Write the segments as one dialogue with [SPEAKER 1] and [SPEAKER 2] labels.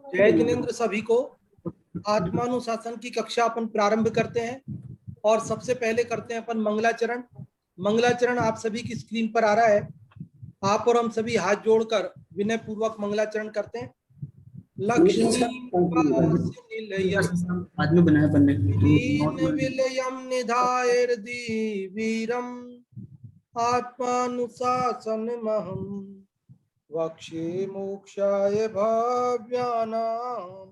[SPEAKER 1] जय जिनेन्द्र सभी को। आत्मानुशासन की कक्षा अपन प्रारंभ करते हैं और सबसे पहले करते हैं अपन मंगलाचरण। मंगलाचरण आप सभी की स्क्रीन पर आ रहा है। आप और हम सभी हाथ जोड़कर विनय पूर्वक मंगलाचरण करते हैं। लक्ष्मी
[SPEAKER 2] आदमी बनाया बनने
[SPEAKER 1] विलयम निधाय वीरम आत्मानुशासन महम वक्षे मोक्षाय भाव्यानाम।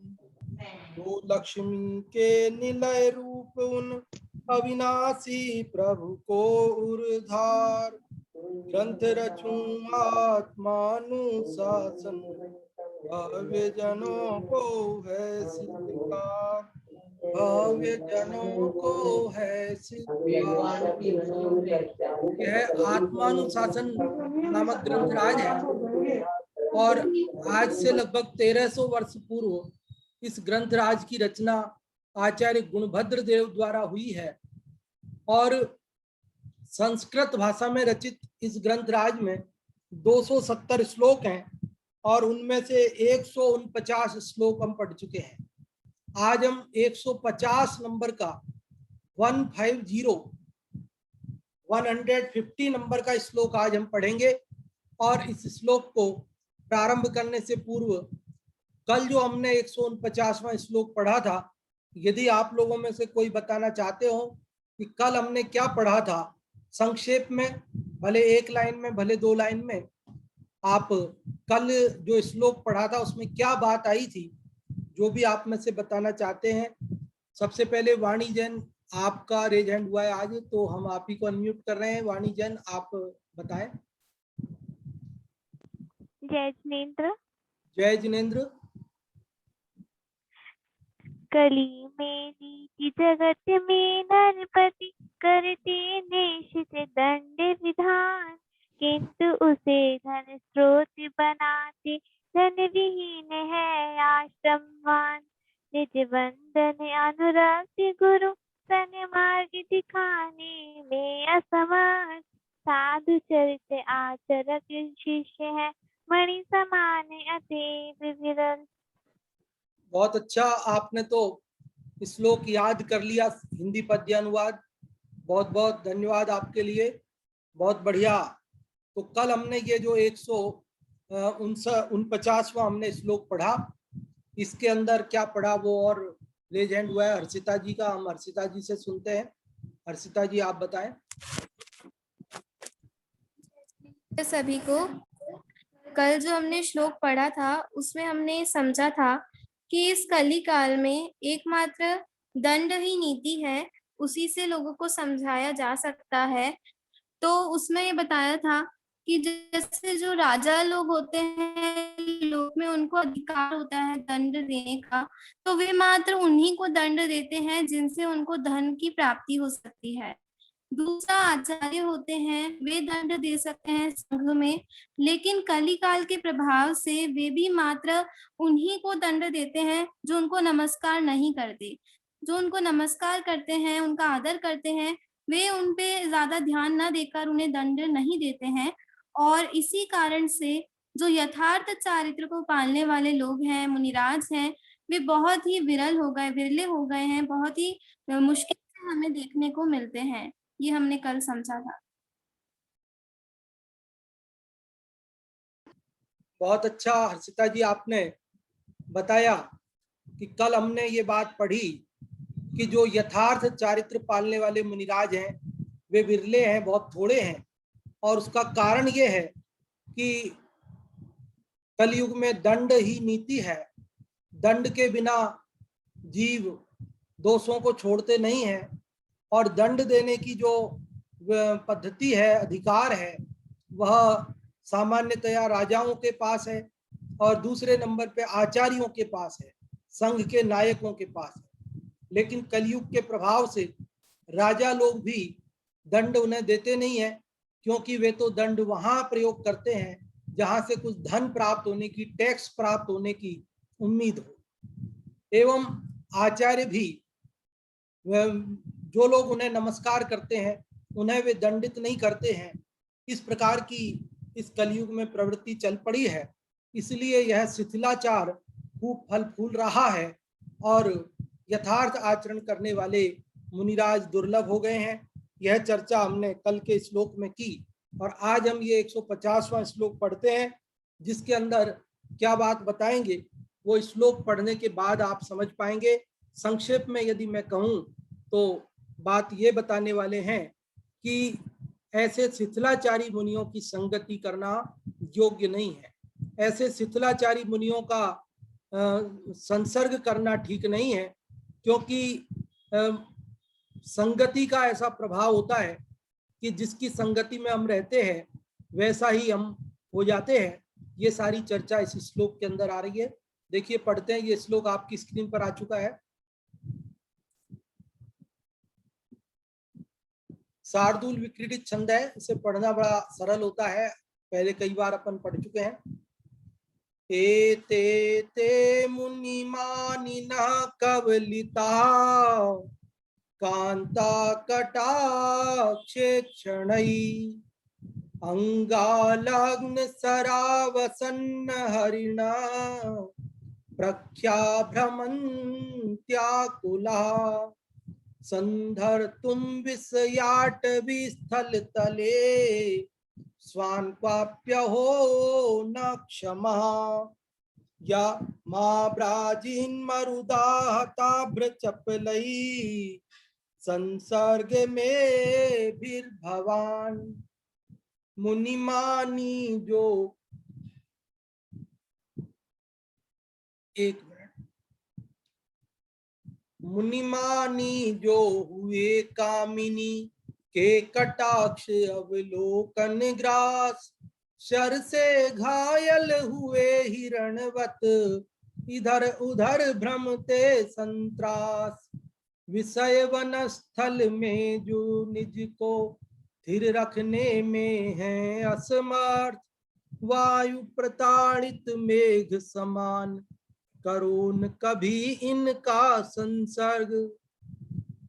[SPEAKER 1] तो लक्ष्मी के निलय रूप उन अविनाशी प्रभु को उर्धार ग्रंथ रचूं आत्मानुशासन भव्य जनों को है सिद्धिकार। भव्य जनों को है सिद्धिकार। यह आत्मानुशासन नामक ग्रंथराज है और आज से लगभग 1300 वर्ष पूर्व इस ग्रंथराज की रचना आचार्य गुणभद्र देव द्वारा हुई है और संस्कृत भाषा में रचित इस ग्रंथराज में 270 श्लोक हैं और उनमें से 149 श्लोक हम पढ़ चुके हैं। आज हम 150 नंबर का 150 नंबर का श्लोक आज हम पढ़ेंगे और इस श्लोक को प्रारंभ करने से पूर्व कल जो हमने 149वां श्लोक पढ़ा था, यदि आप लोगों में से कोई बताना चाहते हो कि कल हमने क्या पढ़ा था, संक्षेप में, भले एक लाइन में भले 2 लाइन में, आप कल जो श्लोक पढ़ा था उसमें क्या बात आई थी, जो भी आप में से बताना चाहते हैं। सबसे पहले वाणी जैन, आपका रेज हैंड हुआ है आज, तो हम आप ही को अनम्यूट कर रहे हैं। वाणी जैन, आप बताएं।
[SPEAKER 3] जय जिनेन्द्र।
[SPEAKER 1] जय जिनेन्द्र।
[SPEAKER 3] कली मेरी की जगत में नरपति करते निश्चित दंड विधान, किंतु उसे धन स्रोत बनाते धन विहीन है आश्रमवान। निज बंधन अनुरक्ति गुरु सन मार्ग दिखाने में असमर्थ, साधु चरित आचरक शिष्य है मणि समान अतीब विरल।
[SPEAKER 1] बहुत अच्छा, आपने तो श्लोक याद कर लिया, हिंदी पद्य अनुवाद। बहुत बहुत धन्यवाद आपके लिए, बहुत बढ़िया। तो कल हमने ये जो 149वां हमने श्लोक पढ़ा, इसके अंदर क्या पढ़ा वो और रेज हैंड हुआ है हर्षिता जी का। हम हर्षिता जी से सुनते हैं। हर्षिता जी, आप बताएं।
[SPEAKER 4] सभी को कल जो हमने श्लोक पढ़ा था उसमें हमने समझा था कि इस कली काल में एकमात्र दंड ही नीति है, उसी से लोगों को समझाया जा सकता है। तो उसमें ये बताया था कि जैसे जो राजा लोग होते हैं, लोक में उनको अधिकार होता है दंड देने का, तो वे मात्र उन्हीं को दंड देते हैं जिनसे उनको धन की प्राप्ति हो सकती है। दूसरा आचार्य होते हैं, वे दंड दे सकते हैं संघ में, लेकिन कली काल के प्रभाव से वे भी मात्र उन्हीं को दंड देते हैं जो उनको नमस्कार नहीं करते। जो उनको नमस्कार करते हैं, उनका आदर करते हैं, वे उन पे ज्यादा ध्यान न देकर उन्हें दंड नहीं देते हैं। और इसी कारण से जो यथार्थ चारित्र को पालने वाले लोग हैं, मुनिराज हैं, वे बहुत ही विरले हो गए हैं, बहुत ही मुश्किल से हमें देखने को मिलते हैं। ये हमने कल समझा था।
[SPEAKER 1] बहुत अच्छा हर्षिता जी, आपने बताया कि कल हमने ये बात पढ़ी कि जो यथार्थ चारित्र पालने वाले मुनिराज हैं वे विरले हैं, बहुत थोड़े हैं। और उसका कारण ये है कि कलयुग में दंड ही नीति है। दंड के बिना जीव दोषों को छोड़ते नहीं हैं और दंड देने की जो पद्धति है, अधिकार है, वह सामान्यतया राजाओं के पास है और दूसरे नंबर पे आचार्यों के पास है, संघ के नायकों के पास है। लेकिन कलयुग के प्रभाव से राजा लोग भी दंड उन्हें देते नहीं है, क्योंकि वे तो दंड वहां प्रयोग करते हैं जहां से कुछ धन प्राप्त होने की, टैक्स प्राप्त होने की उम्मीद हो। एवं आचार्य भी, जो लोग उन्हें नमस्कार करते हैं उन्हें वे दंडित नहीं करते हैं। इस प्रकार की इस कलयुग में प्रवृत्ति चल पड़ी है इसलिए यह शिथिलाचार खूब फल फूल रहा है और यथार्थ आचरण करने वाले मुनिराज दुर्लभ हो गए हैं। यह चर्चा हमने कल के श्लोक में की और आज हम ये 150वां श्लोक पढ़ते हैं, जिसके अंदर क्या बात बताएंगे वो श्लोक पढ़ने के बाद आप समझ पाएंगे। संक्षेप में यदि मैं कहूँ तो बात ये बताने वाले हैं कि ऐसे शिथिलाचारी मुनियों की संगति करना योग्य नहीं है। ऐसे शिथिलाचारी मुनियों का संसर्ग करना ठीक नहीं है, क्योंकि संगति का ऐसा प्रभाव होता है कि जिसकी संगति में हम रहते हैं वैसा ही हम हो जाते हैं। ये सारी चर्चा इस श्लोक के अंदर आ रही है। देखिए पढ़ते हैं, ये श्लोक आपकी स्क्रीन पर आ चुका है। शार्दूल विक्रीडित छंद है, इसे पढ़ना बड़ा सरल होता है, पहले कई बार अपन पढ़ चुके हैं। एते ते मुनिमानिनः कवलिता कांता कटाक्षे क्षणैः अंगालग्न सरावसन्न हरिणा प्रख्याभ्रमन्त्याकुला संधर्तुं विषयाटवीस्थल तले स्वान्क्वाप्यहो न क्षमः या मा ब्राजीन्मरुदाहताभ्रचपलैः संसर्ग में भीर्भवान। मुनिमानी जो, एक मिनट, मुनिमानी जो हुए कामिनी के कटाक्ष अवलोकन ग्रास शर से घायल हुए हिरणवत इधर उधर भ्रमते संत्रास विषय वन स्थल में जो निज को स्थिर रखने में है असमर्थ वायु प्रताड़ित मेघ समान करो न कभी इनका संसर्ग।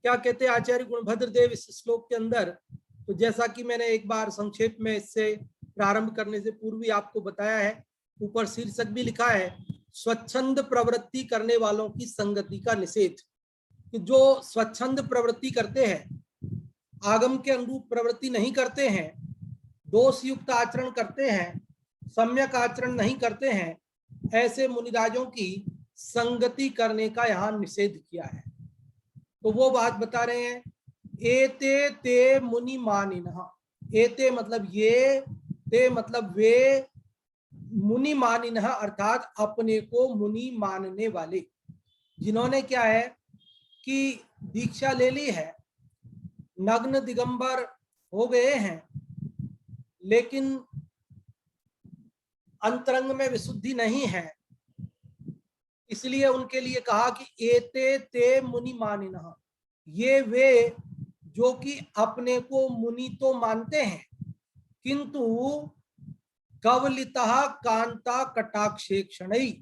[SPEAKER 1] क्या कहते हैं आचार्य गुणभद्र देव इस श्लोक के अंदर? तो जैसा कि मैंने एक बार संक्षेप में इससे प्रारंभ करने से पूर्व ही आपको बताया है, ऊपर शीर्षक भी लिखा है, स्वच्छंद प्रवृत्ति करने वालों की संगति का निषेध। कि जो स्वच्छंद प्रवृत्ति करते हैं, आगम के अनुरूप प्रवृत्ति नहीं करते हैं, दोष युक्त आचरण करते हैं, सम्यक आचरण नहीं करते हैं, ऐसे मुनिराजों की संगति करने का यहाँ निषेध किया है। तो वो बात बता रहे हैं, एते ते मुनि मानिनः। एते मतलब ये, ते मतलब वे, मुनि मानिनः अर्थात अपने को मुनि मानने वाले, जिन्होंने क्या है कि दीक्षा ले ली है, नग्न दिगंबर हो गए हैं, लेकिन अंतरंग में विशुद्धि नहीं है, इसलिए उनके लिए कहा कि एते ते मुनि मानिनः। ये वे जो कि अपने को मुनि तो मानते हैं, किंतु कवलितः कांता कटाक्षे क्षणैः।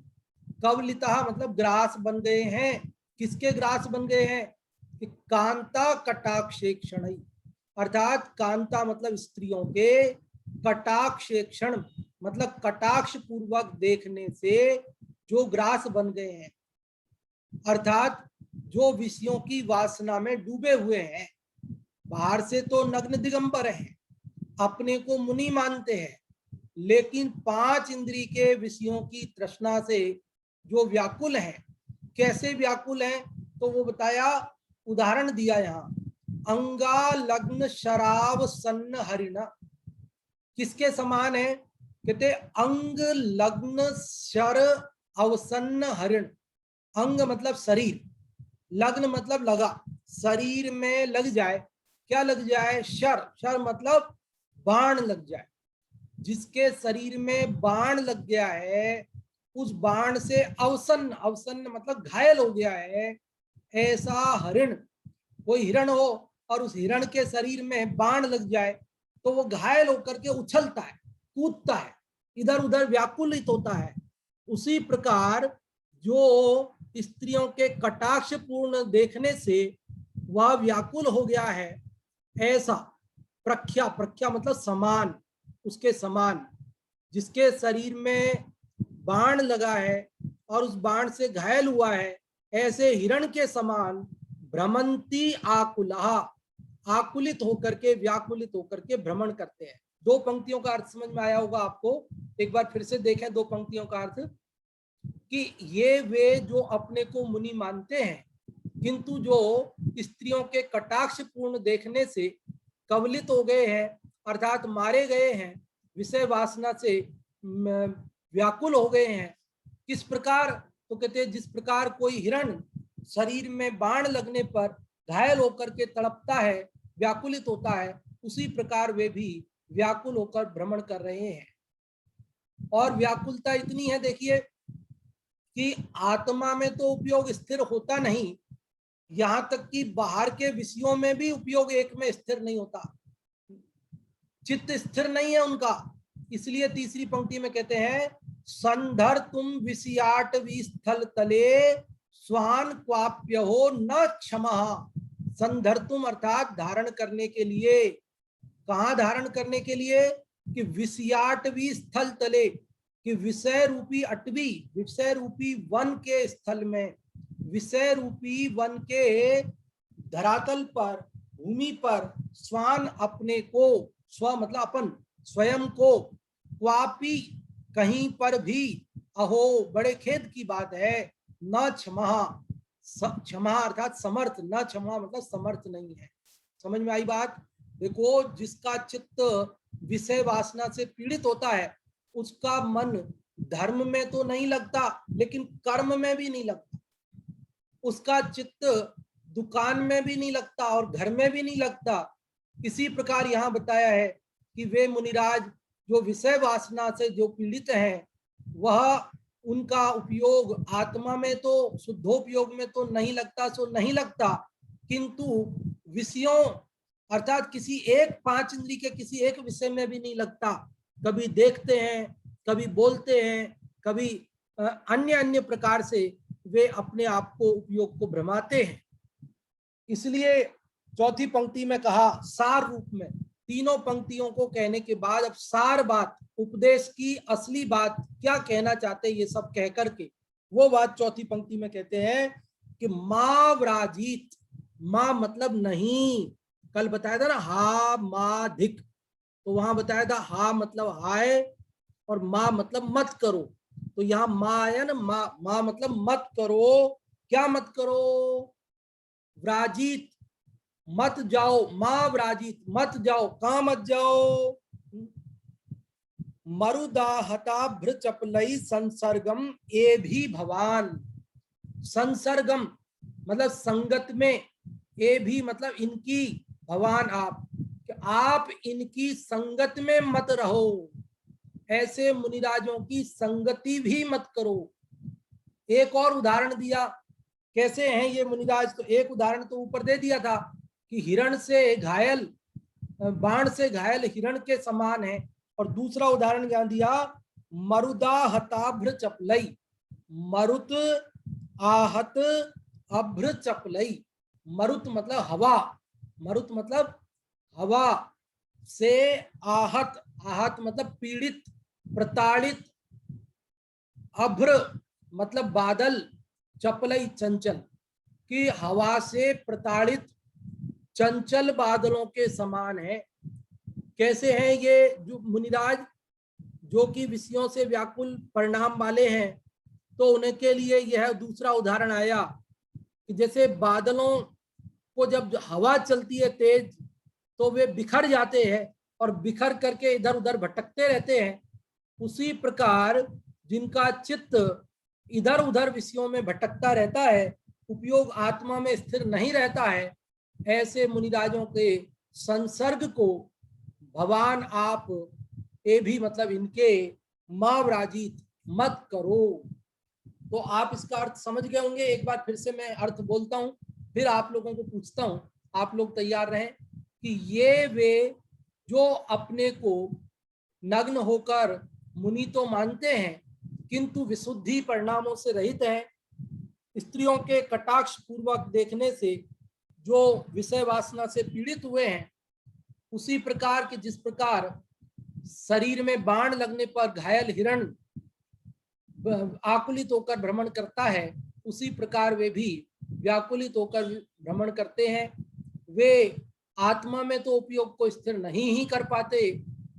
[SPEAKER 1] कवलितः मतलब ग्रास बन गए हैं। किसके ग्रास बन गए हैं? कि कांता कटाक्षे क्षणैः, अर्थात कांता मतलब स्त्रियों के, कटाक्षे क्षण मतलब कटाक्ष पूर्वक देखने से जो ग्रास बन गए हैं, अर्थात जो विषयों की वासना में डूबे हुए हैं। बाहर से तो नग्न दिगंबर हैं, अपने को मुनि मानते हैं, लेकिन 5 इंद्रिय के विषयों की तृष्णा से जो व्याकुल हैं। कैसे व्याकुल हैं? तो वो बताया, उदाहरण दिया यहाँ, अंगा लग्न शराव सन्न हरिणा। किसके समान है? कहते अंग लग्न शर अवसन्न हरिण। अंग मतलब शरीर, लग्न मतलब लगा, शरीर में लग जाए। क्या लग जाए? शर। शर मतलब बाण लग जाए। जिसके शरीर में बाण लग गया है, उस बाण से अवसन्न, अवसन्न मतलब घायल हो गया है, ऐसा हरिण, कोई हिरण हो और उस हिरण के शरीर में बाण लग जाए तो वो घायल होकर के उछलता है, कूदता है, इधर उधर व्याकुलित होता है। उसी प्रकार जो स्त्रियों के कटाक्ष पूर्ण देखने से वह व्याकुल हो गया है, ऐसा प्रख्या, प्रख्या मतलब समान, उसके समान, जिसके शरीर में बाण लगा है और उस बाण से घायल हुआ है, ऐसे हिरण के समान भ्रमंती आकुलहा, आकुलित होकर के, व्याकुलित होकर के भ्रमण करते हैं। दो पंक्तियों का अर्थ समझ में आया होगा आपको। एक बार फिर से देखें दो पंक्तियों का अर्थ, कि ये वे जो अपने को मुनि मानते हैं किंतु जो स्त्रियों के कटाक्ष पूर्ण देखने से कवलित हो गए हैं, अर्थात मारे गए हैं, विषय वासना से व्याकुल हो गए हैं। किस प्रकार? तो कहते हैं जिस प्रकार कोई हिरण शरीर में बाण लगने पर घायल होकर के तड़पता है, व्याकुलित होता है, उसी प्रकार वे भी व्याकुल होकर भ्रमण कर रहे हैं। और व्याकुलता इतनी है देखिए कि आत्मा में तो उपयोग स्थिर होता नहीं, यहां तक कि बाहर के विषयों में भी उपयोग एक में स्थिर नहीं होता, चित्त स्थिर नहीं है उनका। इसलिए तीसरी पंक्ति में कहते हैं संधर तुम विषयाट स्थल तले स्वान क्वाप्य हो न क्षमा। संधर तुम अर्थात धारण करने के लिए, कहां धारण करने के लिए? कि विषयाटवी स्थल तले, कि विषय रूपी अटवी, विषय रूपी वन के स्थल में, विषय रूपी वन के धरातल पर, भूमि पर स्वान अपने को, स्व मतलब अपन, स्वयं को, क्वापी कहीं पर भी, अहो बड़े खेद की बात है, न क्षमा, क्षमा अर्थात समर्थ, न क्षमा मतलब समर्थ नहीं है। समझ में आई बात? देखो जिसका चित्त विषय वासना से पीड़ित होता है उसका मन धर्म में तो नहीं लगता लेकिन कर्म में भी नहीं लगता, उसका चित्त दुकान में भी नहीं लगता और घर में भी नहीं लगता। इसी प्रकार यहाँ बताया है कि वे मुनिराज जो विषय वासना से जो पीड़ित हैं, वह उनका उपयोग आत्मा में तो, शुद्धोपयोग में तो नहीं लगता, सो नहीं लगता, किंतु विषयों अर्थात किसी एक पांच इंद्रिय के किसी एक विषय में भी नहीं लगता। कभी देखते हैं, कभी बोलते हैं, कभी अन्य अन्य प्रकार से वे अपने आप को, उपयोग को भ्रमाते हैं। इसलिए चौथी पंक्ति में कहा सार रूप में, तीनों पंक्तियों को कहने के बाद अब सार बात, उपदेश की असली बात क्या कहना चाहते ये सब कह करके वो बात चौथी पंक्ति में कहते हैं कि मां व्राजित, मां मतलब नहीं, कल बताया था ना हा माधिक, तो वहां बताया था हा मतलब हाय और मां मतलब मत करो, तो यहाँ मां है ना, मां मतलब मत करो। क्या मत करो? व्राजित मत जाओ, मां व्राजित मत जाओ, कहां मत जाओ? मरुदाहता भ्रचपलई संसर्गम ए भी भवान, संसर्गम मतलब संगत में, ए भी मतलब इनकी, भवान आप इनकी संगत में मत रहो, ऐसे मुनिराजों की संगति भी मत करो। एक और उदाहरण दिया, कैसे हैं ये मुनिराज, तो एक उदाहरण तो ऊपर दे दिया था कि हिरण से घायल, बाण से घायल हिरण के समान है, और दूसरा उदाहरण यहाँ दिया मरुदा हताभ्र चपलई, मरुत आहत अभ्र चपलई, मरुत मतलब हवा, मरुत मतलब हवा से, आहत, आहत मतलब पीड़ित, प्रताड़ित, अभ्र मतलब बादल, चपलई चंचल, कि हवा से प्रताड़ित चंचल बादलों के समान है। कैसे हैं ये जो मुनिराज, जो कि विषयों से व्याकुल परिणाम वाले हैं, तो उनके लिए यह दूसरा उदाहरण आया कि जैसे बादलों को जब हवा चलती है तेज तो वे बिखर जाते हैं और बिखर करके इधर उधर भटकते रहते हैं, उसी प्रकार जिनका चित्त इधर उधर विषयों में भटकता रहता है, उपयोग आत्मा में स्थिर नहीं रहता है, ऐसे मुनिराजों के संसर्ग को भगवान आप ये भी मतलब इनके मावराजित मत करो। तो आप इसका अर्थ समझ गए होंगे। एक बार फिर से मैं अर्थ बोलता हूं, फिर आप लोगों को पूछता हूं, आप लोग तैयार रहें कि ये वे जो अपने को नग्न होकर मुनि तो मानते हैं किंतु विशुद्धि परिणामों से रहित हैं, स्त्रियों के कटाक्ष पूर्वक देखने से जो विषय वासना से पीड़ित हुए हैं, उसी प्रकार के जिस प्रकार शरीर में बाण लगने पर घायल हिरण आकुलित होकर भ्रमण करता है, उसी प्रकार वे भी व्याकुलित होकर भ्रमण करते हैं। वे आत्मा में तो उपयोग को स्थिर नहीं ही कर पाते,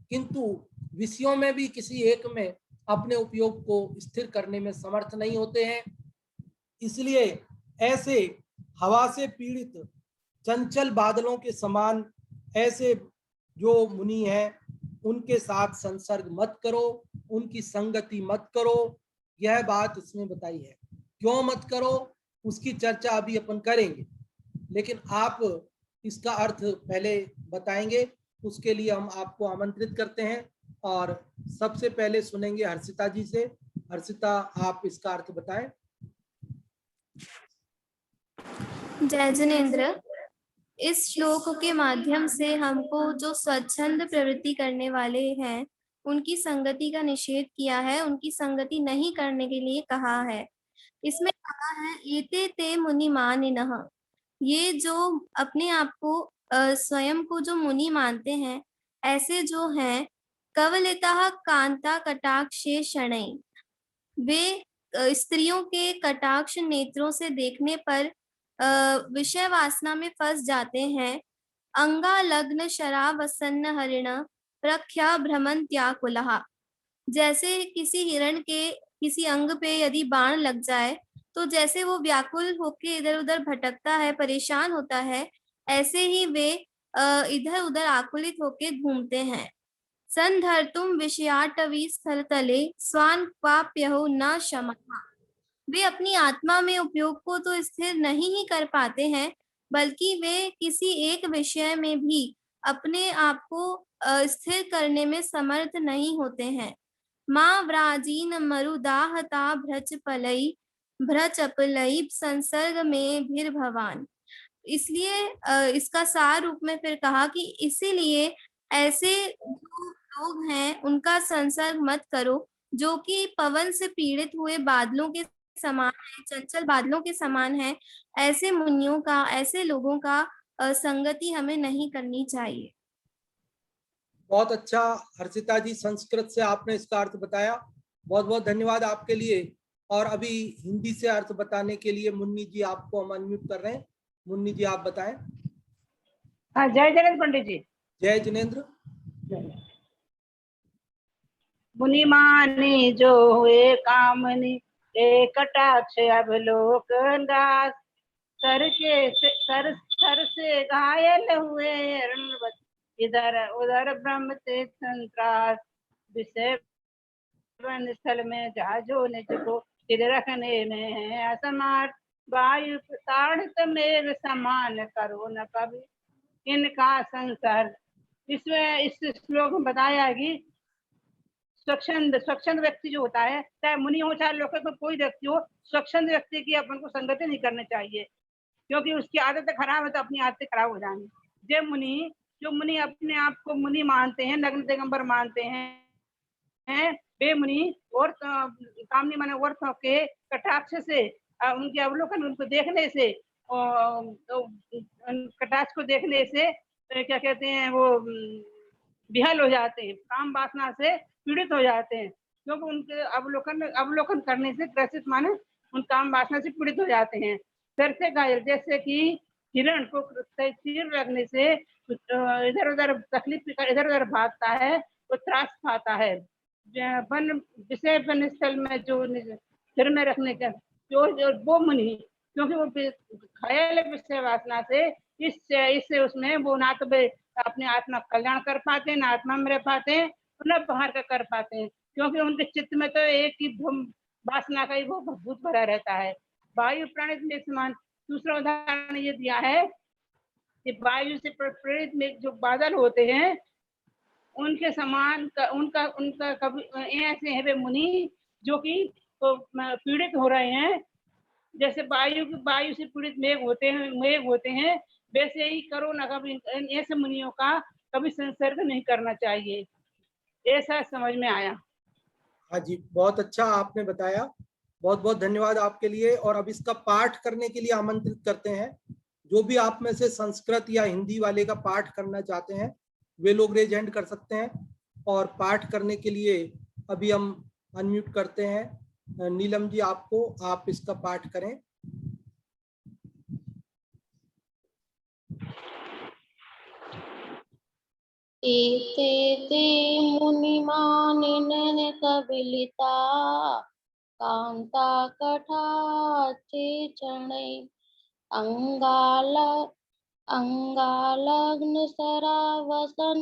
[SPEAKER 1] किंतु विषयों में भी किसी एक में अपने उपयोग को स्थिर करने में समर्थ नहीं होते हैं। इसलिए ऐसे हवा से पीड़ित चंचल बादलों के समान ऐसे जो मुनि हैं, उनके साथ संसर्ग मत करो, उनकी संगति मत करो। यह बात इसमें बताई है। क्यों मत करो, उसकी चर्चा अभी अपन करेंगे, लेकिन आप इसका अर्थ पहले बताएंगे। उसके लिए हम आपको आमंत्रित करते हैं और सबसे पहले सुनेंगे हर्षिता जी से। हर्षिता, आप इसका अर्थ बताएं।
[SPEAKER 4] जय जिनेन्द्र। इस श्लोक के माध्यम से हमको जो स्वच्छंद प्रवृत्ति करने वाले हैं उनकी संगति का निषेध किया है, उनकी संगति नहीं करने के लिए कहा है। इसमें कहा है एते ते मुनि मानिनः। ये जो अपने आप को स्वयं को जो मुनि मानते हैं, ऐसे जो हैं, कवलितः कांता कटाक्षे शनै। वे स्त्रियों के कटाक्ष नेत्रों से देखने पर विषय वासना में फंस जाते हैं। अंगा लग्न शरावसन्न हरिण प्रख्या भ्रमंत्याकुलः। जैसे किसी हिरण के किसी अंग पे यदि बाण लग जाए तो जैसे वो व्याकुल होके इधर उधर भटकता है, परेशान होता है, ऐसे ही वे इधर उधर आकुलित होके घूमते हैं। संधर्तुम विषयाटवी स्थल तले स्वान क्वाप्यहो न शमः। वे अपनी आत्मा में उपयोग को तो स्थिर नहीं ही कर पाते हैं, बल्कि वे किसी एक विषय में भी अपने आप को स्थिर करने में समर्थ नहीं होते हैं। माँ व्राजीन मरुदाहता भ्रचपलई भ्रचपलई संसर्ग में भीर भवान। इसलिए इसका सार रूप में फिर कहा कि इसीलिए ऐसे जो लोग हैं उनका संसर्ग मत करो, जो कि पवन से पीड़ित हुए बादलों के समान है, चंचल बादलों के समान है। ऐसे मुनियों का, ऐसे लोगों का संगति हमें नहीं करनी चाहिए।
[SPEAKER 1] बहुत अच्छा हर्षिता जी, संस्कृत से आपने इसका अर्थ बताया। बहुत बहुत धन्यवाद आपके लिए। और अभी हिंदी से अर्थ बताने के लिए मुन्नी जी आपको हम अनम्यूट कर रहे हैं। मुन्नी जी, आप बताएं।
[SPEAKER 2] हाँ, जय जिनेन्द्र पंडित जी।
[SPEAKER 1] जय जिनेन्द्र।
[SPEAKER 2] मुनि माने जो हुए कामनी, एक कटाक्ष अवलोकन दास। सर से घायल हुए रणवत, इधर उधर भ्रम ते संत्रास। विषय वन स्थल में जहाजो निज को स्थिर रखने में है असमर्थ। वायु ताड़ित मेघ समान करो न कभी इनका संसर्ग। इसमें इस श्लोक में बताया है कि स्वच्छंद व्यक्ति जो होता है, चाहे मुनि हो चाहे लोक में कोई व्यक्ति हो, स्वच्छंद व्यक्ति की अपन को संगति नहीं करनी चाहिए, क्योंकि उसकी आदतें खराब है तो अपनी आदतें खराब हो जाएंगी। जो मुनि अपने आप को मुनि मानते हैं, नग्न दिगंबर मानते हैं, वे मुनि और कामनी माने औरतों के कटाक्ष से, उनके अवलोकन, उनको देखने से, कटाक्ष को देखने से क्या कहते हैं, वो विहल हो जाते हैं, काम वासना से पीड़ित हो जाते हैं, क्योंकि उनके अवलोकन करने से ग्रसित माने उन काम वासना से पीड़ित हो जाते हैं। सर से घायल, जैसे कि हिरण को तीर लगने से इधर उधर तकलीफ, इधर उधर भागता है, वो त्रास पाता है। विषय वन स्थल में जो सिर में रखने का जो वो मुनि, क्योंकि वो घायल विषय वासना से, इससे उसमें वो ना तो अपने आत्मा कल्याण कर पाते हैं, ना आत्मा में रह पाते हैं, न बाहर का कर पाते हैं, क्योंकि उनके चित्त में तो एक ही वासना का ही वो भूत भरा रहता है। वायु प्रणित में समान। दूसरा उदाहरण ये दिया है कि वायु से प्रेरित में जो बादल होते हैं उनके समान उनका कभी ऐसे है वे मुनि जो कि पीड़ित हो रहे हैं। जैसे वायु से पीड़ित मेघ होते हैं, वैसे ही करो ना कभी ऐसे मुनियों का कभी संसर्ग नहीं करना चाहिए। ऐसा समझ में आया।
[SPEAKER 1] हाँ जी, बहुत अच्छा आपने बताया। बहुत बहुत धन्यवाद आपके लिए। और अब इसका पाठ करने के लिए आमंत्रित करते हैं। जो भी आप में से संस्कृत या हिंदी वाले का पाठ करना चाहते हैं वे लोग रेज हैंड कर सकते हैं। और पाठ करने के लिए अभी हम अनम्यूट करते हैं नीलम जी आपको, आप इसका पाठ करें।
[SPEAKER 5] एते ते मुनिमानिनन कबिलिता कांता कटाक्षे चरणै अंगालग्न सरावसन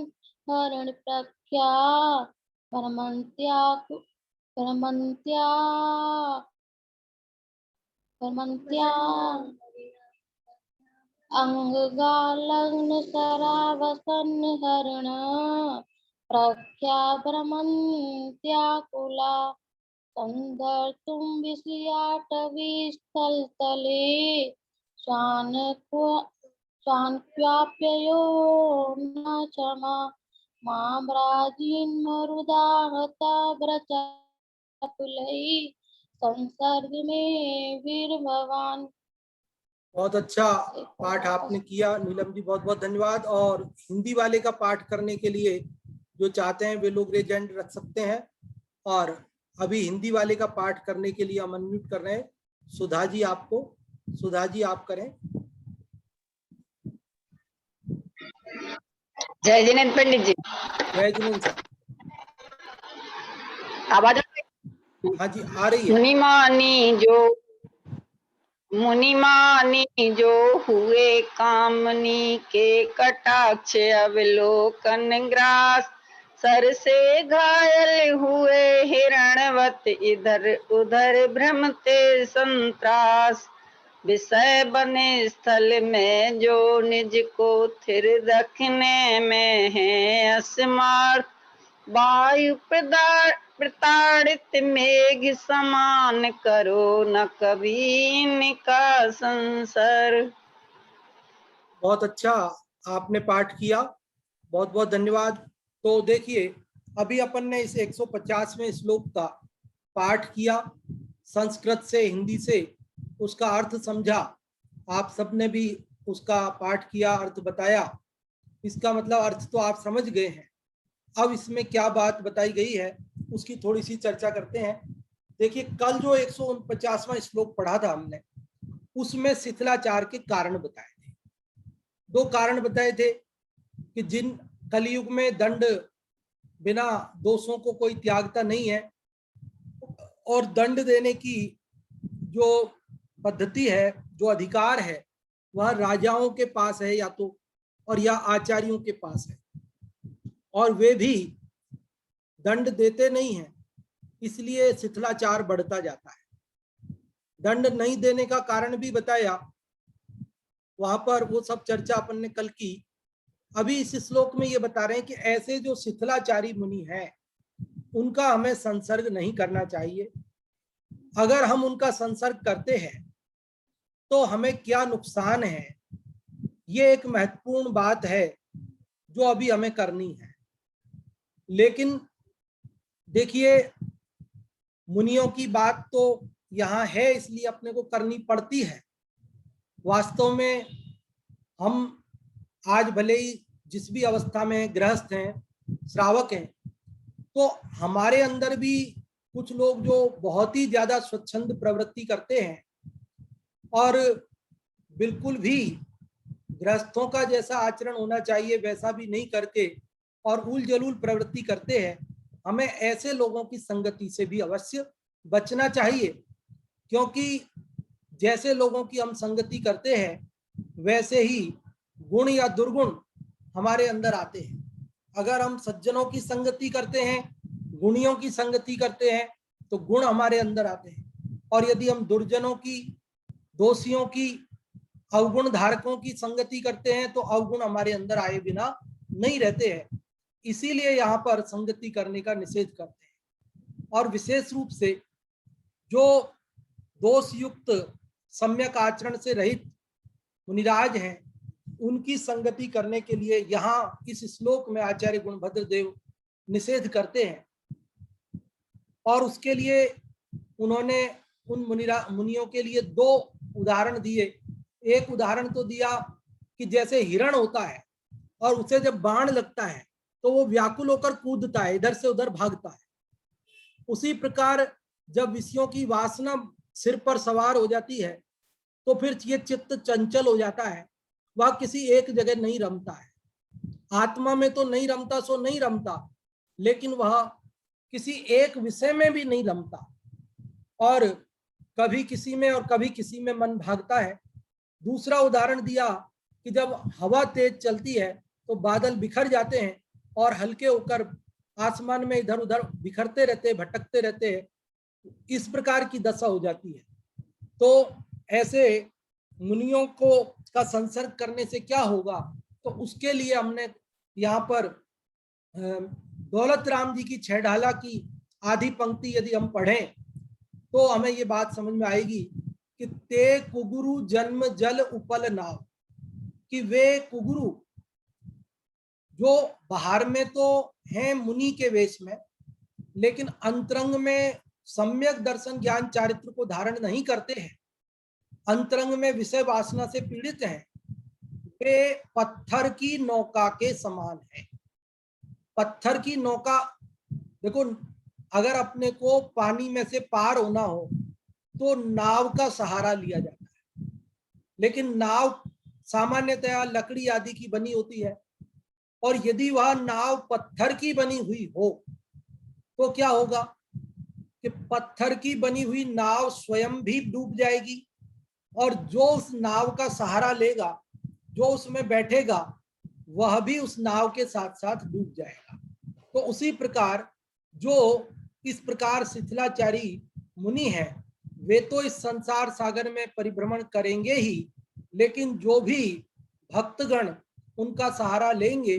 [SPEAKER 5] हरण प्रख्या परमंत्या अंगालग्न सरावसन हरण प्रख्या भ्रमन्त्याकुला संदर्तुं विषयाटवी स्थलतले शान्क्वाप्ययो न क्षमा माम्राजीन्मरुदाहता व्रजकुलैः संसर्ग में वीर भवान।
[SPEAKER 1] बहुत अच्छा पाठ आपने किया नीलम जी, बहुत बहुत धन्यवाद। और हिंदी वाले का पाठ करने के लिए जो चाहते हैं वे लोग रेज हैंड रख सकते हैं। और अभी हिंदी वाले का पाठ करने के लिए हम अनम्यूट कर रहे हैं सुधा जी आपको। सुधा जी आप करें।
[SPEAKER 6] जय जिनेंद्र पंडित जी।
[SPEAKER 1] जय जिनेंद्र सर।
[SPEAKER 6] आवाज
[SPEAKER 1] हाँ जी आ रही है।
[SPEAKER 6] मुनिमानी जो हुए कामनी के कटाक्ष अवलोकन ग्रास सर से घायल हुए हिरणवत इधर उधर भ्रमते संत्रास विषय बने स्थल में जो निज को थिर रखने में है असमर्थ वायु प्रताड़ित मेघ समान करो न कभी इनका संसर्ग।
[SPEAKER 1] बहुत अच्छा आपने पाठ किया, बहुत बहुत धन्यवाद। तो देखिए अभी अपन ने इस 150वें श्लोक का पाठ किया, संस्कृत से हिंदी से उसका अर्थ समझा। आप सबने भी उसका पाठ किया, अर्थ बताया। इसका मतलब अर्थ तो आप समझ गए हैं। अब इसमें क्या बात बताई गई है उसकी थोड़ी सी चर्चा करते हैं। देखिए कल जो 149वां श्लोक पढ़ा था हमने, उसमें शिथिलाचार के कारण बताए थे। 2 कारण बताए थे कि जिन कलयुग में दंड बिना दोषों को कोई त्यागता नहीं है, और दंड देने की जो पद्धति है, जो अधिकार है, वह राजाओं के पास है या तो, और या आचार्यों के पास है, और वे भी दंड देते नहीं हैं, इसलिए शिथिलाचार बढ़ता जाता है। दंड नहीं देने का कारण भी बताया, वहां पर वो सब चर्चा अपन ने कल की। अभी इस श्लोक में ये बता रहे हैं कि ऐसे जो शिथिलाचारी मुनि हैं उनका हमें संसर्ग नहीं करना चाहिए। अगर हम उनका संसर्ग करते हैं तो हमें क्या नुकसान है, ये एक महत्वपूर्ण बात है जो अभी हमें करनी है। लेकिन देखिए मुनियों की बात तो यहाँ है, इसलिए अपने को करनी पड़ती है। वास्तव में हम आज भले ही जिस भी अवस्था में गृहस्थ हैं, श्रावक हैं, तो हमारे अंदर भी कुछ लोग जो बहुत ही ज्यादा स्वच्छंद प्रवृत्ति करते हैं और बिल्कुल भी गृहस्थों का जैसा आचरण होना चाहिए वैसा भी नहीं करके और उल जलूल प्रवृत्ति करते हैं। हमें ऐसे लोगों की संगति से भी अवश्य बचना चाहिए, क्योंकि जैसे लोगों की हम संगति करते हैं वैसे ही गुण या दुर्गुण हमारे अंदर आते हैं। अगर हम सज्जनों की संगति करते हैं, गुणियों की संगति करते हैं, तो गुण हमारे अंदर आते हैं, और यदि हम दुर्जनों की, दोषियों की, अवगुण धारकों की संगति करते हैं तो अवगुण हमारे अंदर आए बिना नहीं रहते हैं। इसीलिए यहाँ पर संगति करने का निषेध करते हैं। और विशेष रूप से जो दोष युक्त सम्यक आचरण से रहित मुनिराज हैं उनकी संगति करने के लिए यहाँ इस श्लोक में आचार्य गुणभद्र देव निषेध करते हैं। और उसके लिए उन्होंने उन मुनियों के लिए 2 उदाहरण दिए। एक उदाहरण तो दिया कि जैसे हिरण होता है और उसे जब बाण लगता है तो वो व्याकुल होकर कूदता है, इधर से उधर भागता है। उसी प्रकार जब विषयों की वासना सिर पर सवार हो जाती है तो फिर ये चित्त चंचल हो जाता है, वह किसी एक जगह नहीं रमता है। आत्मा में तो नहीं रमता सो नहीं रमता, लेकिन वह किसी एक विषय में भी नहीं रमता, और कभी किसी में और कभी किसी में मन भागता है। दूसरा उदाहरण दिया कि जब हवा तेज चलती है तो बादल बिखर जाते हैं और हल्के होकर आसमान में इधर उधर बिखरते रहते, भटकते रहते हैं, इस प्रकार की दशा हो जाती है। तो ऐसे मुनियों को का संसर्ग करने से क्या होगा, तो उसके लिए हमने यहाँ पर दौलत राम जी की छेड़ाला की आधी पंक्ति यदि हम पढ़ें तो हमें ये बात समझ में आएगी कि ते कुगुरु जन्म जल उपल नाव, कि वे कुगुरु जो बाहर में तो हैं मुनि के वेश में, लेकिन अंतरंग में सम्यक दर्शन ज्ञान चारित्र को धारण नहीं करते हैं, अंतरंग में विषय वासना से पीड़ित हैं, वे पत्थर की नौका के समान है। पत्थर की नौका, देखो अगर अपने को पानी में से पार होना हो तो नाव का सहारा लिया जाता है, लेकिन नाव सामान्यतया लकड़ी आदि की बनी होती है, और यदि वह नाव पत्थर की बनी हुई हो तो क्या होगा कि पत्थर की बनी हुई नाव स्वयं भी डूब जाएगी, और जो उस नाव का सहारा लेगा, जो उसमें बैठेगा, वह भी उस नाव के साथ साथ डूब जाएगा। तो उसी प्रकार जो इस प्रकार शिथिलाचारी मुनि है, वे तो इस संसार सागर में परिभ्रमण करेंगे ही, लेकिन जो भी भक्तगण उनका सहारा लेंगे,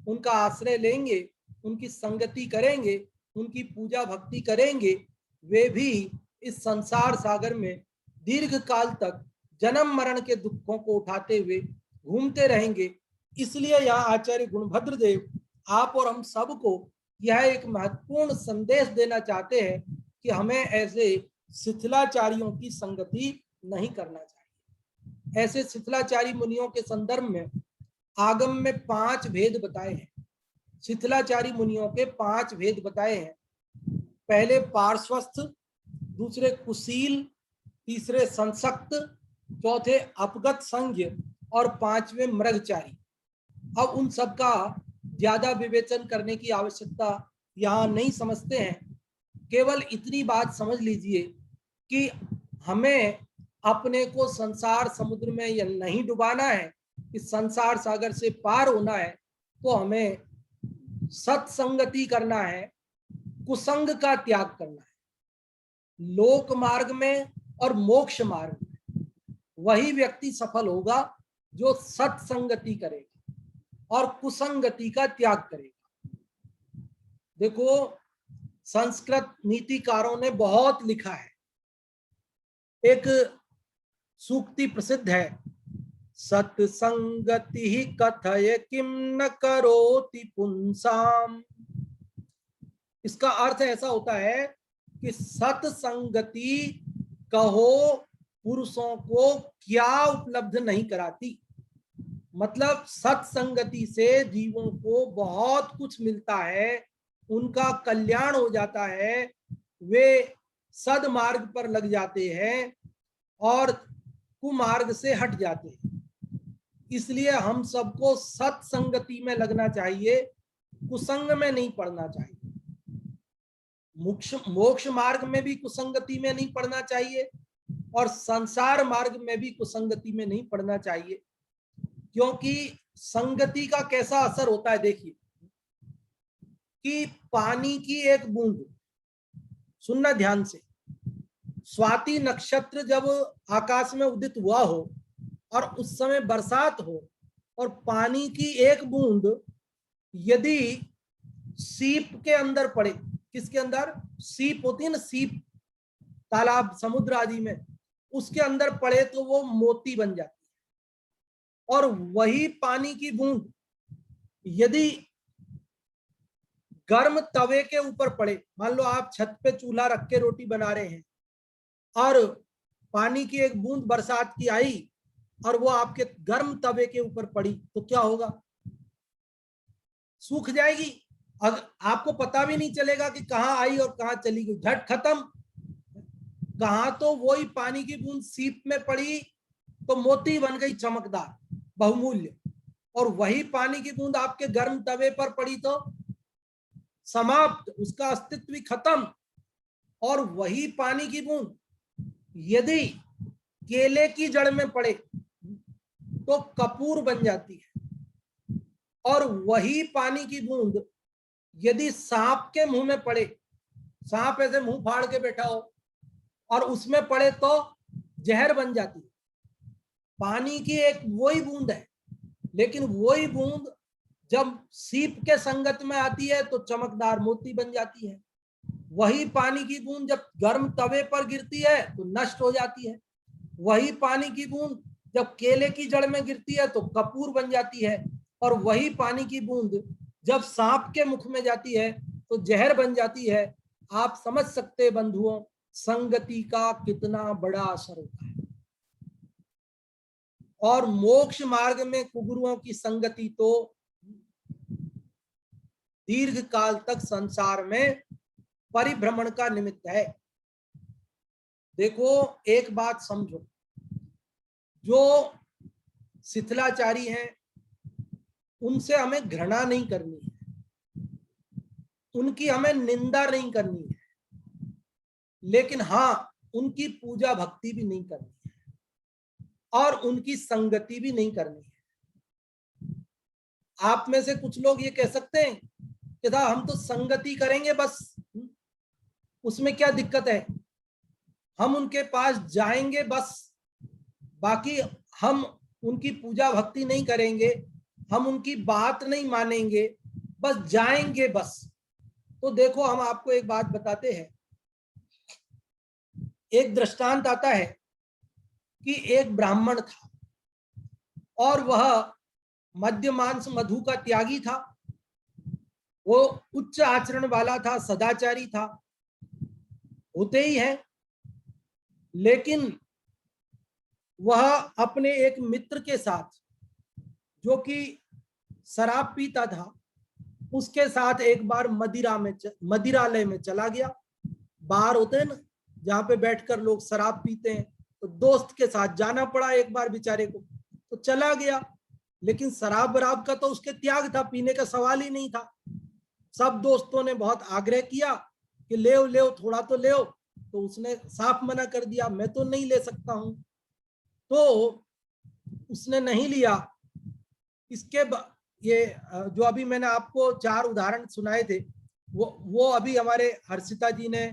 [SPEAKER 1] उनका आश्रय लेंगे, उनकी संगति करेंगे, उनकी पूजा भक्ति करेंगे, वे भी इस संसार सागर में दीर्घ काल तक जन्म मरण के दुखों को उठाते हुए घूमते रहेंगे। इसलिए यहाँ आचार्य गुणभद्र देव आप और हम सबको यह एक महत्वपूर्ण संदेश देना चाहते हैं कि हमें ऐसे शिथिलाचारियों की संगति नहीं करना चाहिए। ऐसे शिथिलाचारी मुनियों के संदर्भ में आगम में 5 भेद बताए हैं। शिथिलाचारी मुनियों के 5 भेद बताए हैं। पहले पार्श्वस्थ, दूसरे कुशील, तीसरे संसक्त, चौथे अपगत संज्ञ और 5वें मृगचारी। अब उन सब का ज्यादा विवेचन करने की आवश्यकता यहाँ नहीं समझते हैं, केवल इतनी बात समझ लीजिए कि हमें अपने को संसार समुद्र में यह नहीं डुबाना है, इस संसार सागर से पार होना है, तो हमें सत्संगति करना है, कुसंग का त्याग करना है। लोक मार्ग में और मोक्ष मार्ग में वही व्यक्ति सफल होगा जो सत्संगति करेगा और कुसंगति का त्याग करेगा। देखो, संस्कृत नीतिकारों ने बहुत लिखा है। एक सूक्ति प्रसिद्ध है, सत्संगति ही कथय किम न करोति पुंसाम। इसका अर्थ ऐसा होता है कि सत्संगति कहो पुरुषों को क्या उपलब्ध नहीं कराती। मतलब सत्संगति से जीवों को बहुत कुछ मिलता है, उनका कल्याण हो जाता है, वे सदमार्ग पर लग जाते हैं और कुमार्ग से हट जाते हैं। इसलिए हम सबको सत्संगति में लगना चाहिए, कुसंग में नहीं पड़ना चाहिए। मोक्ष मार्ग में भी कुसंगति में नहीं पड़ना चाहिए और संसार मार्ग में भी कुसंगति में नहीं पड़ना चाहिए। क्योंकि संगति का कैसा असर होता है, देखिए कि पानी की एक बूंद, सुनना ध्यान से, स्वाति नक्षत्र जब आकाश में उदित हुआ हो और उस समय बरसात हो और पानी की एक बूंद यदि सीप के अंदर पड़े, किसके अंदर? सीप होती है ना, सीप तालाब समुद्र आदि में, उसके अंदर पड़े तो वो मोती बन जाती है। और वही पानी की बूंद यदि गर्म तवे के ऊपर पड़े, मान लो आप छत पे चूल्हा रख के रोटी बना रहे हैं और पानी की एक बूंद बरसात की आई और वो आपके गर्म तवे के ऊपर पड़ी, तो क्या होगा? सूख जाएगी। अगर आपको पता भी नहीं चलेगा कि कहाँ आई और कहाँ चली गई, झट खत्म। कहाँ तो वही पानी की बूंद सीप में पड़ी तो मोती बन गई चमकदार बहुमूल्य, और वही पानी की बूंद आपके गर्म तवे पर पड़ी तो समाप्त, उसका अस्तित्व ही खत्म। और वही पानी की बूंद यदि केले की जड़ में पड़े तो कपूर बन जाती है, और वही पानी की बूंद यदि सांप के मुंह में पड़े, सांप ऐसे मुंह फाड़ के बैठा हो और उसमें पड़े तो जहर बन जाती है। पानी की एक वही बूंद है, लेकिन वही बूंद जब सीप के संगत में आती है तो चमकदार मोती बन जाती है। वही पानी की बूंद जब गर्म तवे पर गिरती है तो नष्ट हो जाती है। वही पानी की बूंद जब केले की जड़ में गिरती है तो कपूर बन जाती है, और वही पानी की बूंद जब सांप के मुख में जाती है तो जहर बन जाती है। आप समझ सकते हैं बंधुओं, संगति का कितना बड़ा असर होता है। और मोक्ष मार्ग में कुगुरुओं की संगति तो दीर्घ काल तक संसार में परिभ्रमण का निमित्त है। देखो एक बात समझो, जो शिथिलाचारी हैं उनसे हमें घृणा नहीं करनी है, उनकी हमें निंदा नहीं करनी है, लेकिन हाँ उनकी पूजा भक्ति भी नहीं करनी है और उनकी संगति भी नहीं करनी है। आप में से कुछ लोग ये कह सकते हैं कि था हम तो संगति करेंगे बस, उसमें क्या दिक्कत है, हम उनके पास जाएंगे बस, बाकी हम उनकी पूजा भक्ति नहीं करेंगे, हम उनकी बात नहीं मानेंगे, बस जाएंगे बस। तो देखो हम आपको एक बात बताते हैं। एक दृष्टांत आता है कि एक ब्राह्मण था और वह मद्य मांस मधु का त्यागी था। वो उच्च आचरण वाला था, सदाचारी था, होते ही है, लेकिन वह अपने एक मित्र के साथ जो कि शराब पीता था उसके साथ एक बार मदिरालय में चला गया। बार होते हैं ना जहाँ पे बैठकर लोग शराब पीते हैं, तो दोस्त के साथ जाना पड़ा एक बार बेचारे को, तो चला गया। लेकिन शराब वराब का तो उसके त्याग था, पीने का सवाल ही नहीं था। सब दोस्तों ने बहुत आग्रह किया कि ले थोड़ा तो ले, तो उसने साफ मना कर दिया, मैं तो नहीं ले सकता हूं। तो उसने नहीं लिया। इसके ये जो अभी मैंने आपको 4 उदाहरण सुनाए थे, वो अभी हमारे हर्षिता जी ने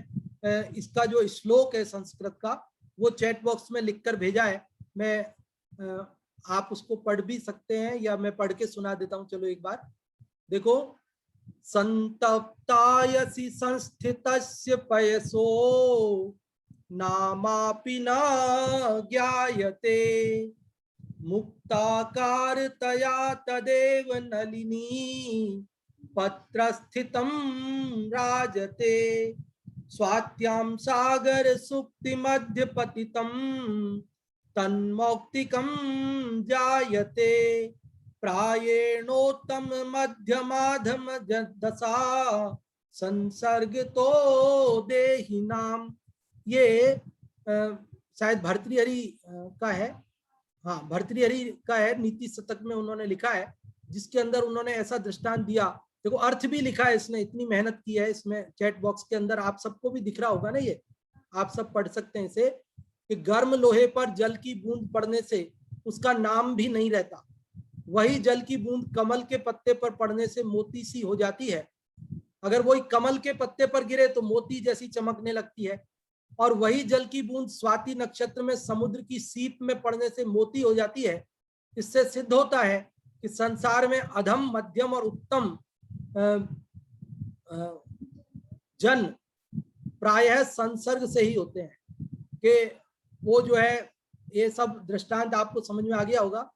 [SPEAKER 1] इसका जो श्लोक है संस्कृत का वो चैट बॉक्स में लिखकर भेजा है। मैं आप उसको पढ़ भी सकते हैं या मैं पढ़ के सुना देता हूं। चलो एक बार देखो। संतप्तायसि संस्थितस्य पयसो नामापि न ज्ञायते मुक्ताकारतया तदेव नलिनी पत्रस्थितं राजते स्वात्यां सागर सुक्ति मध्य पतितं तन्मौक्तिकं जायते प्रायेणोत्तम मध्यमाधम दशा संसर्ग तो देहिनाम। ये शायद भर्तृहरि का है, हाँ भर्तृहरि का है, नीति शतक में उन्होंने लिखा है, जिसके अंदर उन्होंने ऐसा दृष्टांत दिया। देखो अर्थ भी लिखा है, इसने इतनी मेहनत की है इसमें चैट बॉक्स के अंदर, आप सबको भी दिख रहा होगा ना, ये आप सब पढ़ सकते हैं इसे, कि गर्म लोहे पर जल की बूंद पड़ने से उसका नाम भी नहीं रहता, वही जल की बूंद कमल के पत्ते पर पड़ने से मोती सी हो जाती है। अगर वही कमल के पत्ते पर गिरे तो मोती जैसी चमकने लगती है, और वही जल की बूंद स्वाति नक्षत्र में समुद्र की सीप में पड़ने से मोती हो जाती है। इससे सिद्ध होता है कि संसार में अधम, मध्यम और उत्तम जन प्रायः संसर्ग से ही होते हैं। कि वो जो है, ये सब दृष्टांत आपको समझ में आ गया होगा।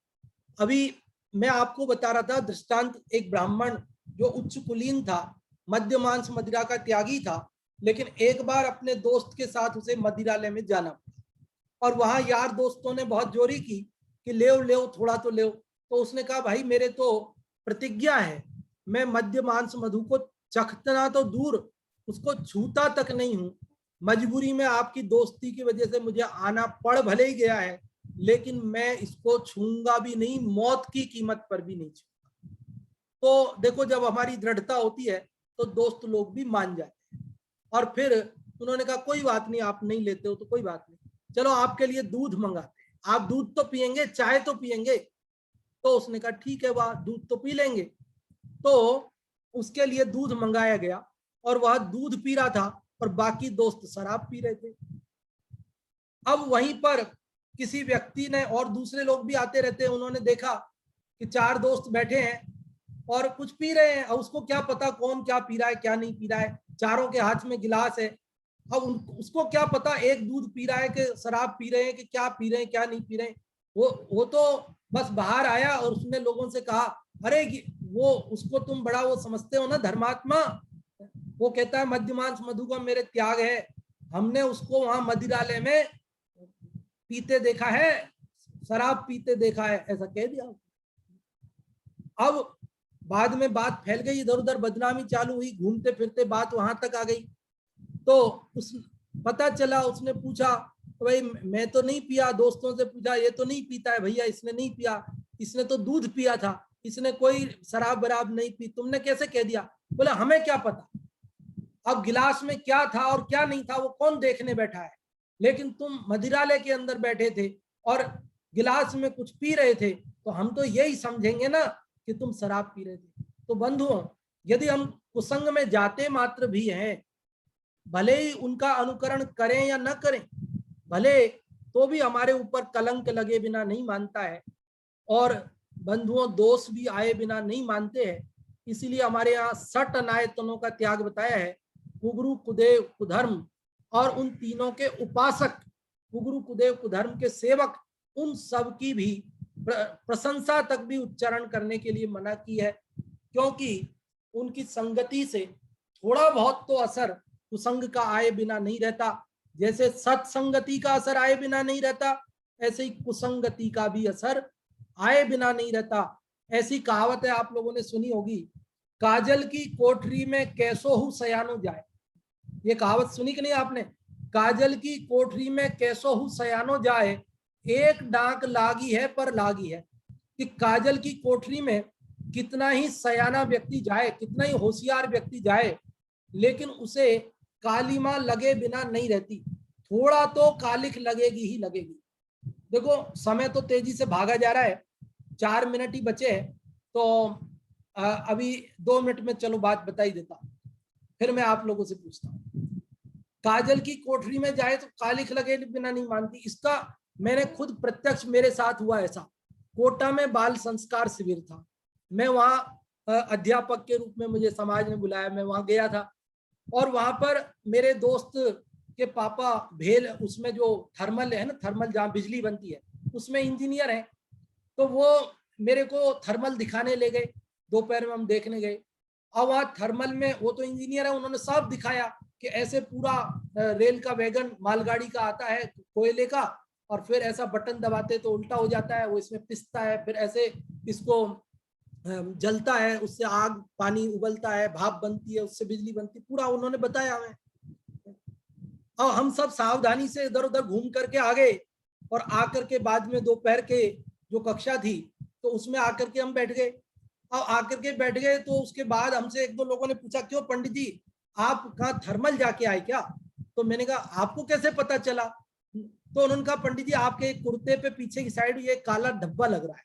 [SPEAKER 1] अभी मैं आपको बता रहा था दृष्टांत, एक ब्राह्मण जो उच्च कुलीन था, मद्य मांस मदिरा का त्यागी था, लेकिन एक बार अपने दोस्त के साथ उसे मदिरालय में जाना पड़ा और वहां यार दोस्तों ने बहुत जोरी की कि ले थोड़ा तो ले। तो उसने कहा भाई मेरे तो प्रतिज्ञा है, मैं मद्य मांस मधु को चखना तो दूर उसको छूता तक नहीं हूं, मजबूरी में आपकी दोस्ती की वजह से मुझे आना पड़ भले ही गया है, लेकिन मैं इसको छूंगा भी नहीं, मौत की कीमत पर भी नहीं छूंगा। तो देखो, जब हमारी दृढ़ता होती है तो दोस्त लोग भी मान जाते हैं। और फिर उन्होंने कहा कोई बात नहीं, आप नहीं लेते हो तो कोई बात नहीं, चलो आपके लिए दूध मंगाते हैं, आप दूध तो पियेंगे, चाय तो पियेंगे। तो उसने कहा ठीक है, वह दूध तो पी लेंगे। तो उसके लिए दूध मंगाया गया और वह दूध पी रहा था और बाकी दोस्त शराब पी रहे थे। अब वहीं पर किसी व्यक्ति ने, और दूसरे लोग भी आते रहते हैं, उन्होंने देखा कि 4 दोस्त बैठे हैं और कुछ पी रहे हैं। अब उसको क्या पता कौन क्या पी रहा है क्या नहीं पी रहा है, चारों के हाथ में गिलास है। अब उसको क्या पता एक दूध पी रहा है कि शराब पी रहे हैं कि क्या पी रहे हैं क्या नहीं पी रहे हैं। वो तो बस बाहर आया और उसने लोगों से कहा, अरे वो उसको तुम बड़ा वो समझते हो ना धर्मात्मा, वो कहता है मद्यमांस मधुगम मेरे त्याग है, हमने उसको वहां मदिरालय में पीते देखा है, शराब पीते देखा है, ऐसा कह दिया। अब बाद में बात फैल गई, इधर उधर बदनामी चालू हुई, घूमते फिरते बात वहां तक आ गई। तो उस पता चला, उसने पूछा तो भाई मैं तो नहीं पिया, दोस्तों से पूछा ये तो नहीं पीता है भैया, इसने नहीं पिया, इसने तो दूध पिया था, इसने कोई शराब वराब नहीं पी, तुमने कैसे कह दिया? बोला हमें क्या पता, अब गिलास में क्या था और क्या नहीं था वो कौन देखने बैठा है, लेकिन तुम मदिरालय के अंदर बैठे थे और गिलास में कुछ पी रहे थे, तो हम तो यही समझेंगे ना कि तुम शराब पी रहे थे। तो बंधुओं, यदि हम कुसंग में जाते मात्र भी हैं, भले ही उनका अनुकरण करें या न करें, भले तो भी हमारे ऊपर कलंक लगे बिना नहीं मानता है, और बंधुओं दोष भी आए बिना नहीं मानते हैं। इसीलिए हमारे यहाँ 6 अनायतनों का त्याग बताया है, कुगुरु कुदेव कुधर्म, और उन तीनों के उपासक, कुगुरु कुदेव कुधर्म के सेवक, उन सब की भी प्रशंसा तक भी उच्चारण करने के लिए मना की है, क्योंकि उनकी संगति से थोड़ा बहुत तो असर कुसंग का आए बिना नहीं रहता। जैसे सत्संगति का असर आए बिना नहीं रहता, ऐसे ही कुसंगति का भी असर आए बिना नहीं रहता। ऐसी कहावत है, आप लोगों ने सुनी होगी, काजल की कोठरी में कैसो हूं सयानो जाए। ये कहावत सुनी कि नहीं आपने? काजल की कोठरी में कैसो हूं सयानो जाए, एक डांक लागी है पर लागी है। कि काजल की कोठरी में कितना ही सयाना व्यक्ति जाए, कितना ही होशियार व्यक्ति जाए, लेकिन उसे कालिमा लगे बिना नहीं रहती, थोड़ा तो कालिख लगेगी ही लगेगी। देखो समय तो तेजी से भागा जा रहा है, 4 मिनट ही बचे हैं, तो अभी 2 मिनट में चलो बात बता ही देता, फिर मैं आप लोगों से पूछता हूँ। काजल की कोठरी में जाए तो कालिख लगे बिना नहीं मानती, इसका मैंने खुद प्रत्यक्ष मेरे साथ हुआ। ऐसा कोटा में बाल संस्कार शिविर था, मैं वहाँ अध्यापक के रूप में मुझे समाज ने बुलाया, मैं वहाँ गया था, और वहां पर मेरे दोस्त के पापा भेल, उसमें जो थर्मल है ना, थर्मल जहाँ बिजली बनती है उसमें इंजीनियर है, तो वो मेरे को थर्मल दिखाने ले गए, दोपहर में हम देखने गए। और वहाँ थर्मल में वो तो इंजीनियर है, उन्होंने सब दिखाया कि ऐसे पूरा रेल का वैगन मालगाड़ी का आता है कोयले का, और फिर ऐसा बटन दबाते तो उल्टा हो जाता है, वो इसमें पिसता है, फिर ऐसे इसको जलता है, उससे आग पानी उबलता है, भाप बनती है, उससे बिजली बनती है, पूरा उन्होंने बताया हमें। और हम सब सावधानी से इधर उधर घूम करके आ गए, और आकर के बाद में दोपहर के जो कक्षा थी तो उसमें आकर के हम बैठ गए। और आकर के बैठ गए तो उसके बाद हमसे 1-2 लोगों ने पूछा, क्यों पंडित जी आप कहाँ थर्मल जाके आए क्या? तो मैंने कहा आपको कैसे पता चला? तो उन्होंने कहा पंडित जी आपके कुर्ते पे पीछे की साइड ये काला धब्बा लग रहा है,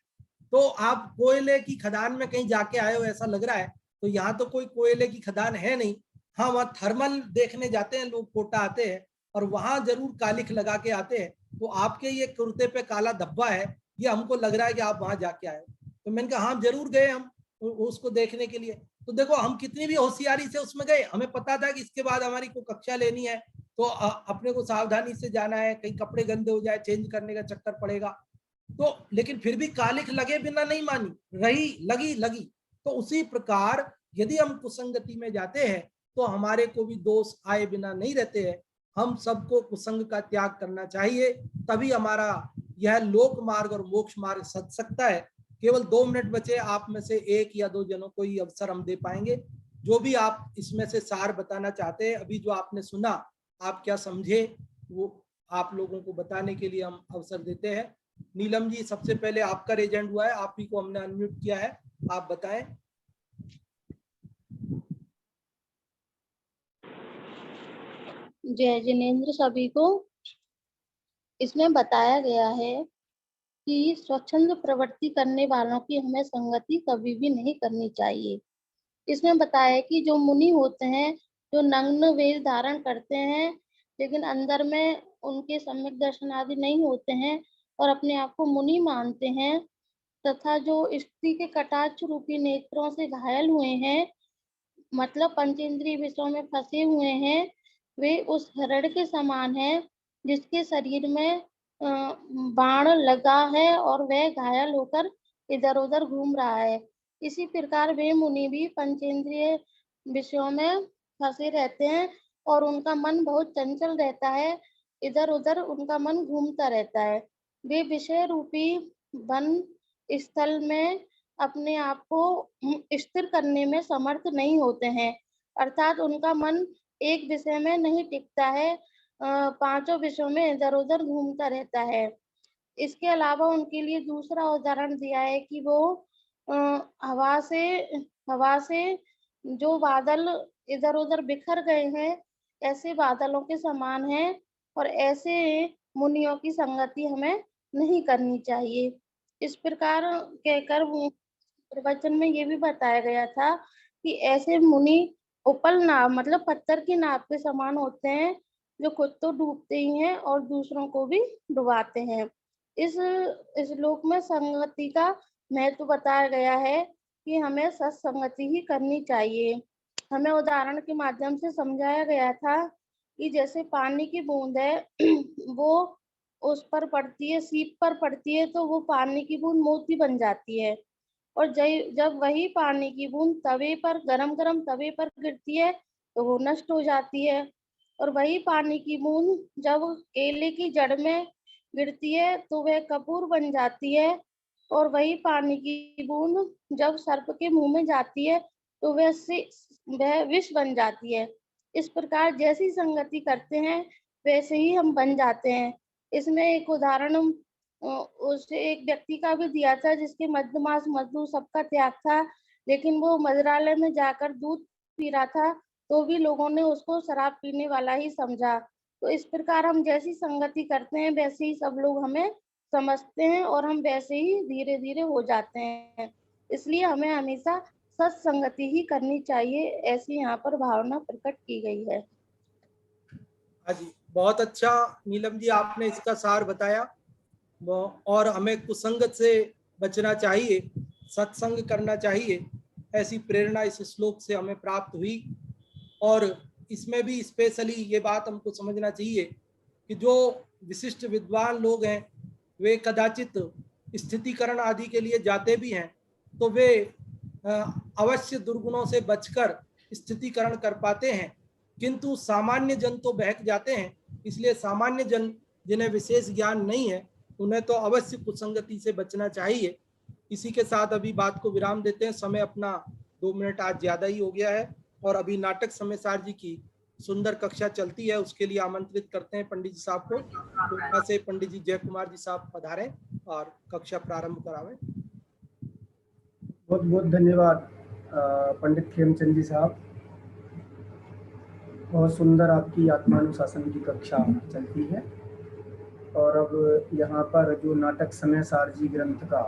[SPEAKER 1] तो आप कोयले की खदान में कहीं जाके आए हो ऐसा लग रहा है। तो यहाँ तो कोई कोयले की खदान है नहीं, हाँ वहाँ थर्मल देखने जाते हैं लोग, कोटा आते हैं और वहां जरूर कालिख लगा के आते हैं, तो आपके ये कुर्ते पे काला धब्बा है, ये हमको लग रहा है कि आप वहां जाके आए। तो मैंने कहा हाँ जरूर गए हम उसको देखने के लिए। तो देखो हम कितनी भी होशियारी से उसमें गए, हमें पता था कि इसके बाद हमारी कोई कक्षा लेनी है तो अपने को सावधानी से जाना है, कहीं कपड़े गंदे हो जाए चेंज करने का चक्कर पड़ेगा। तो लेकिन फिर भी कालिख लगे बिना नहीं मानी, रही लगी। तो उसी प्रकार यदि हम कुसंगति में जाते हैं तो हमारे को भी दोष आए बिना नहीं रहते हैं। हम सबको कुसंग का त्याग करना चाहिए, तभी हमारा यह लोक मार्ग और मोक्ष मार्ग सज सकता है। केवल 2 मिनट बचे, आप में से 1 या 2 जनों को ही अवसर हम दे पाएंगे। जो भी आप इसमें से सार बताना चाहते हैं, अभी जो आपने सुना आप क्या समझे वो आप लोगों को बताने के लिए हम अवसर देते हैं। नीलम जी, सबसे पहले आपका रेज हैंड हुआ है, आप ही को हमने अनम्यूट किया है, आप बताएं।
[SPEAKER 5] जय जिनेंद्र सभी को। इसमें बताया गया है कि स्वच्छंद प्रवृत्ति करने वालों की हमें संगति कभी भी नहीं करनी चाहिए। इसमें बताया है कि जो मुनि होते हैं, जो नग्न वेश धारण करते हैं लेकिन अंदर में उनके सम्यक दर्शन आदि नहीं होते हैं और अपने आप को मुनि मानते हैं, तथा जो स्त्री के कटाक्ष रूपी नेत्रों से घायल हुए हैं, मतलब पंचेंद्रिय विषयों में फंसे हुए हैं, वे उस हरण के समान हैं जिसके शरीर में बाण लगा है और वह घायल होकर इधर उधर घूम रहा है। इसी प्रकार वे मुनि भी पंचेंद्रिय विषयों में फंसे रहते हैं और उनका मन बहुत चंचल रहता है, इधर उधर उनका मन घूमता रहता है। वे विषय रूपी वन स्थल में अपने आप को स्थिर करने में समर्थ नहीं होते हैं, अर्थात उनका मन एक विषय में नहीं टिकता है, पांचों विषयों में इधर उधर घूमता रहता है। इसके अलावा उनके लिए दूसरा उदाहरण दिया है कि वो हवा से जो बादल इधर उधर बिखर गए हैं, ऐसे बादलों के समान हैं और ऐसे मुनियों की संगति हमें नहीं करनी चाहिए। इस प्रकार कहकर प्रवचन में ये भी बताया गया था कि ऐसे मुनि उपल नाव मतलब पत्थर की नाव के समान होते हैं, जो खुद तो डूबते ही हैं और दूसरों को भी डुबाते हैं। इस श्लोक में संगति का महत्व बताया गया है कि हमें सत्संगति ही करनी चाहिए। हमें उदाहरण के माध्यम से समझाया गया था कि जैसे पानी की बूंद है वो उस पर पड़ती है, सीप पर पड़ती है तो वो पानी की बूंद मोती बन जाती है, और जब वही पानी की बूंद तवे पर गरम तवे पर गिरती है तो वो नष्ट हो जाती है। और वही पानी की बूंद जब केले की जड़ में गिरती है तो वह कपूर बन जाती है, और वही पानी की बूंद जब सर्प के मुंह में जाती है तो वह विष बन जाती है। इस प्रकार जैसी संगति करते हैं वैसे ही हम बन जाते हैं। इसमें एक उदाहरण उसे एक व्यक्ति का भी दिया था जिसके मध्यमास मजदूर सबका त्याग था, लेकिन वो मदिरालय में जाकर दूध पी रहा था तो भी लोगों ने उसको शराब पीने वाला ही समझा। तो इस प्रकार हम जैसी संगति करते हैं वैसे ही सब लोग हमें समझते हैं और हम वैसे ही धीरे धीरे हो जाते हैं। इसलिए हमें हमेशा सत्संगति ही करनी चाहिए, ऐसी यहाँ पर भावना प्रकट की गई है।
[SPEAKER 1] हाँ जी, बहुत अच्छा नीलम जी, आपने इसका सार बताया। और हमें कुसंगत से बचना चाहिए, सत्संग करना चाहिए, ऐसी प्रेरणा इस श्लोक से हमें प्राप्त हुई। और इसमें भी स्पेशली ये बात हमको समझना चाहिए कि जो विशिष्ट विद्वान लोग हैं वे कदाचित स्थितिकरण आदि के लिए जाते भी हैं तो वे अवश्य दुर्गुणों से बचकर स्थितिकरण कर पाते हैं, किंतु सामान्य जन तो बहक जाते हैं। इसलिए सामान्य जन जिन्हें विशेष ज्ञान नहीं है उन्हें तो अवश्य कुसंगति से बचना चाहिए। इसी के साथ अभी बात को विराम देते हैं, समय अपना 2 मिनट आज ज्यादा ही हो गया है और अभी नाटक समयसार जी की सुंदर कक्षा चलती है, उसके लिए आमंत्रित करते हैं पंडित जी साहब को। कोटा से पंडित जी जय कुमार जी साहब पधारें और कक्षा प्रारंभ करावें।
[SPEAKER 7] बहुत बहुत धन्यवाद पंडित खेमचंद जी साहब। बहुत सुंदर आपकी आत्मानुशासन की कक्षा चलती है और अब यहाँ पर जो नाटक समयसार जी ग्रंथ का